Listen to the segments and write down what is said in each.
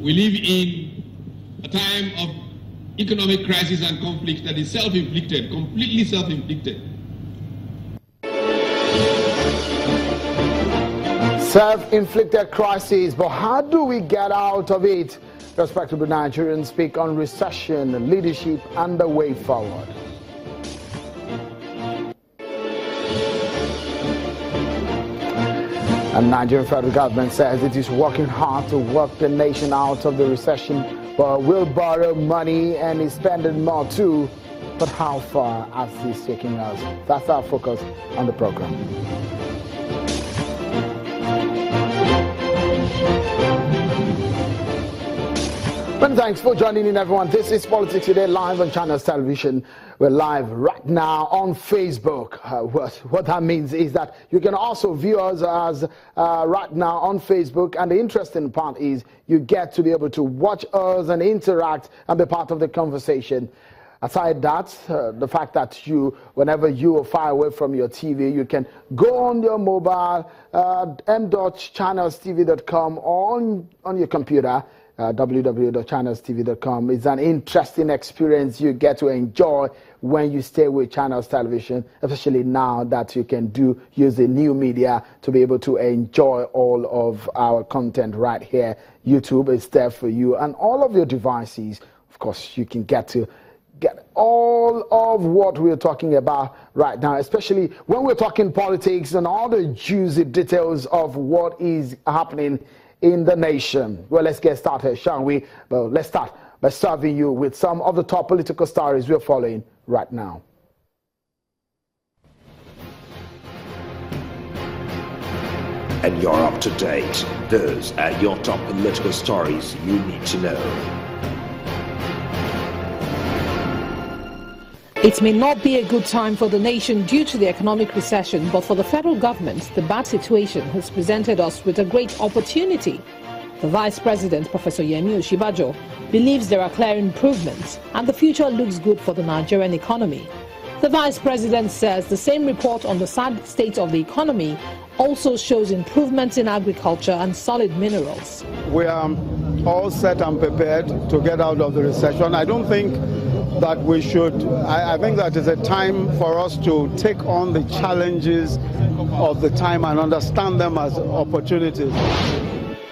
We live in a time of economic crisis and conflict that is self-inflicted, completely self-inflicted. Self-inflicted crisis, but how do we get out of it? Respectable Nigerians speak on recession, leadership, and the way forward. And Nigerian federal government says it is working hard to work the nation out of the recession, but will borrow money and is spending more too. But how far is this taking us? That's our focus on the program. Many thanks for joining in, everyone. This is Politics Today live on Channels Television. We're live right now on Facebook. What that means is that you can also view us as right now on Facebook. And the interesting part is you get to be able to watch us and interact and be part of the conversation. Aside that, the fact that whenever you are far away from your TV, you can go on your mobile, m.channelstv.com, or on your computer, www.channelstv.com. It's an interesting experience you get to enjoy when you stay with Channels Television, especially now that you can use the new media to be able to enjoy all of our content right here. YouTube is there for you, and all of your devices. Of course, you can get all of what we're talking about right now, especially when we're talking politics and all the juicy details of what is happening in the nation. Well, let's get started, shall we? Well, let's start by serving you with some of the top political stories we're following right now. And you're up to date. Those are your top political stories you need to know. It may not be a good time for the nation due to the economic recession, but for the federal government, the bad situation has presented us with a great opportunity. The Vice President, Professor Yemi Osinbajo, believes there are clear improvements and the future looks good for the Nigerian economy. The Vice President says the same report on the sad state of the economy also shows improvements in agriculture and solid minerals. We are all set and prepared to get out of the recession. I don't think that we should, I think that is a time for us to take on the challenges of the time and understand them as opportunities.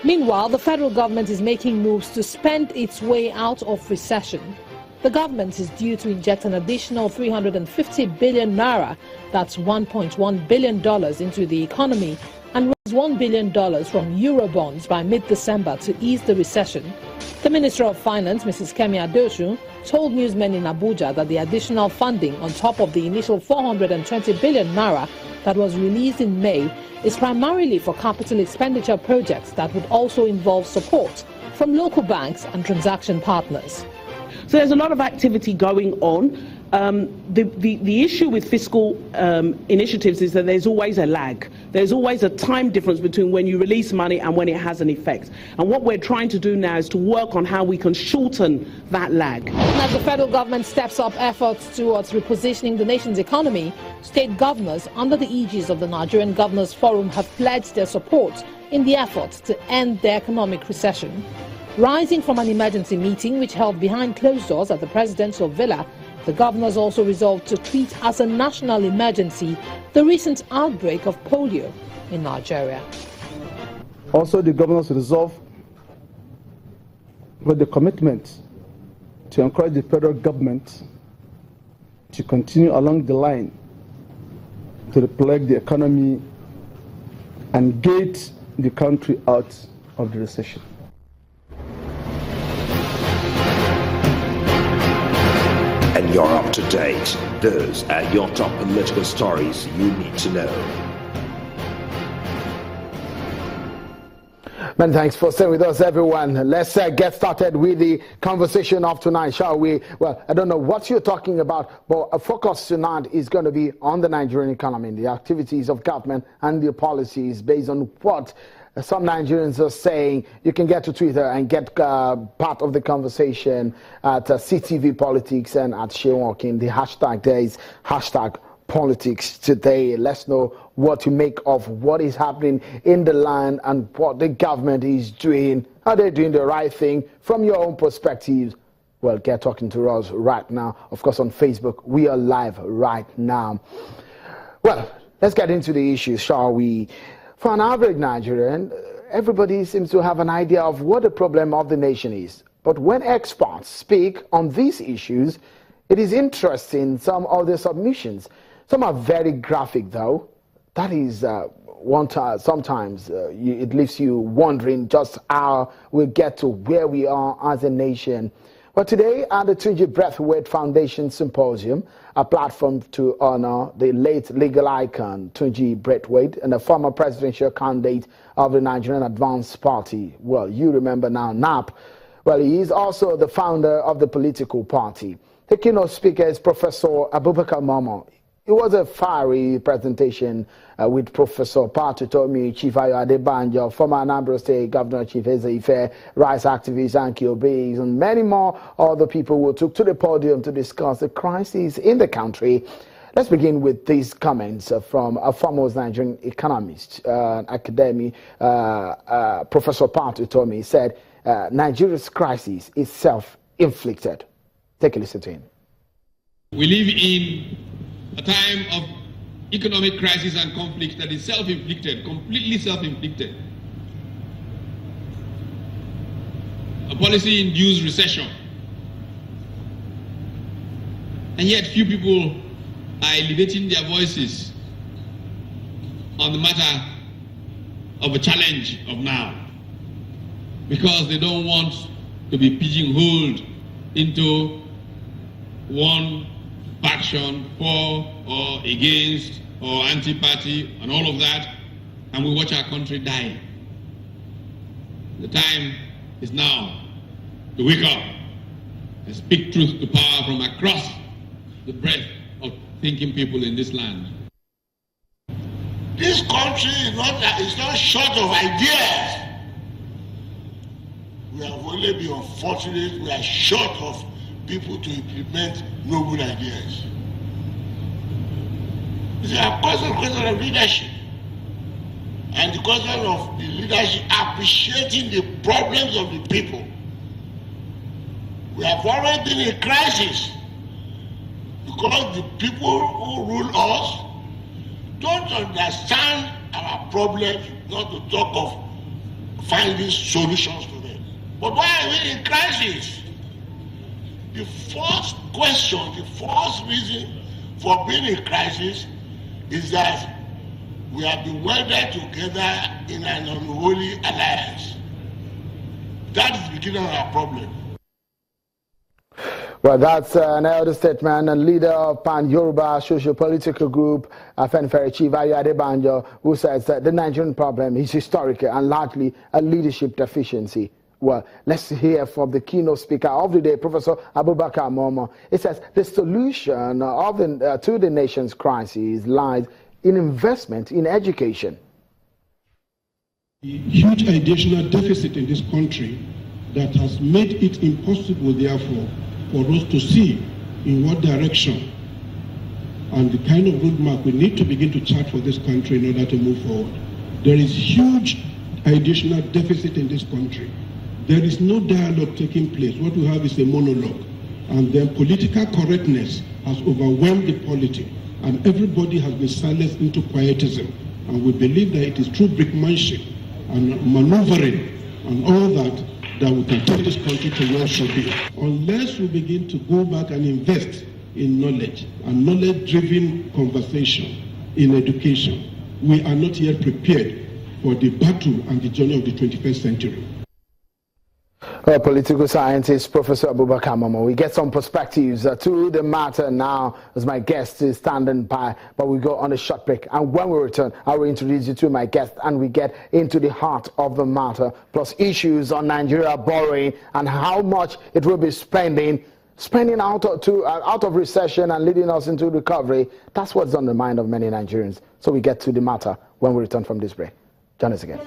Meanwhile, the federal government is making moves to spend its way out of recession. The government is due to inject an additional 350 billion naira, that's $1.1 billion, into the economy and raise $1 billion from Eurobonds by mid-December to ease the recession. The Minister of Finance, Mrs. Kemi Adeosun, told newsmen in Abuja that the additional funding on top of the initial 420 billion naira that was released in May is primarily for capital expenditure projects that would also involve support from local banks and transaction partners. So there's a lot of activity going on. The issue with fiscal initiatives is that there's always a lag. There's always a time difference between when you release money and when it has an effect. And what we're trying to do now is to work on how we can shorten that lag. As the federal government steps up efforts towards repositioning the nation's economy, state governors under the aegis of the Nigerian Governors Forum have pledged their support in the effort to end the economic recession. Rising from an emergency meeting which held behind closed doors at the presidential villa, the governors also resolved to treat as a national emergency the recent outbreak of polio in Nigeria. Also, the governors resolved with the commitment to encourage the federal government to continue along the line to replug the economy and get the country out of the recession. And you're up to date. Those are your top political stories you need to know. Many thanks for staying with us, everyone. Let's get started with the conversation of tonight, shall we? Well, I don't know what you're talking about, but a focus tonight is going to be on the Nigerian economy, the activities of government and the policies based on what some Nigerians are saying. You can get to Twitter and get part of the conversation at CTV Politics and at Shewalking. The hashtag there is hashtag politics today. Let's know what to make of what is happening in the land and what the government is doing. Are they doing the right thing from your own perspectives? Well, get talking to us right now. Of course, on Facebook, we are live right now. Well, let's get into the issues, shall we? For an average Nigerian, everybody seems to have an idea of what the problem of the nation is. But when experts speak on these issues, it is interesting, some of the submissions. Some are very graphic, though. That is sometimes it leaves you wondering just how we get to where we are as a nation. But today at the Tunji Braithwaite Foundation Symposium, a platform to honor the late legal icon Tunji Braithwaite and the former presidential candidate of the Nigerian Advanced Party. Well, you remember now, NAP. Well, he is also the founder of the political party. The keynote speaker is Professor Abubakar Momo. It was a fiery presentation with Professor Patutomi, Chief Ayo Adebanjo, former Anambra State Governor Chief Eze Ife, rights activist Anki Obeys, and many more other people who took to the podium to discuss the crisis in the country. Let's begin with these comments from a foremost Nigerian economist, academic, Professor Patutomi, said Nigeria's crisis is self-inflicted. Take a listen to him. We live in a time of economic crisis and conflict that is self-inflicted, completely self-inflicted. A policy-induced recession. And yet few people are elevating their voices on the matter of a challenge of now, because they don't want to be pigeonholed into one faction, for or against or anti-party and all of that, and we watch our country die. The time is now to wake up and speak truth to power from across the breadth of thinking people in this land. This country is not short of ideas. We have only been unfortunate, we are short of people to implement noble ideas. It's a question of leadership. And the question of the leadership appreciating the problems of the people. We have already been in crisis because the people who rule us don't understand our problems, not to talk of finding solutions to them. But why are we in crisis? The first question, the first reason for being in crisis is that we have been welded together in an unholy alliance. That is the beginning of our problem. Well, that's an elder statesman and leader of Pan-Yoruba socio-political group, Afenifere Chief Ayo Adebanjo, who says that the Nigerian problem is historical and largely a leadership deficiency. Well, let's hear from the keynote speaker of the day, Professor Abubakar Momo. It says the solution to the nation's crisis lies in investment in education. The huge additional deficit in this country that has made it impossible, therefore, for us to see in what direction and the kind of roadmap we need to begin to chart for this country in order to move forward. There is huge additional deficit in this country. There is no dialogue taking place. What we have is a monologue. And then political correctness has overwhelmed the polity. And everybody has been silenced into quietism. And we believe that it is through brickmanship and maneuvering and all that we can take this country to where it should be. Unless we begin to go back and invest in knowledge and knowledge-driven conversation in education, we are not yet prepared for the battle and the journey of the 21st century. Political scientist Professor Abubakar Momo. We get some perspectives to the matter now as my guest is standing by, but we go on a short break. And when we return, I will introduce you to my guest and we get into the heart of the matter, plus issues on Nigeria borrowing and how much it will be spending out of recession and leading us into recovery. That's what's on the mind of many Nigerians. So we get to the matter when we return from this break. Join us again.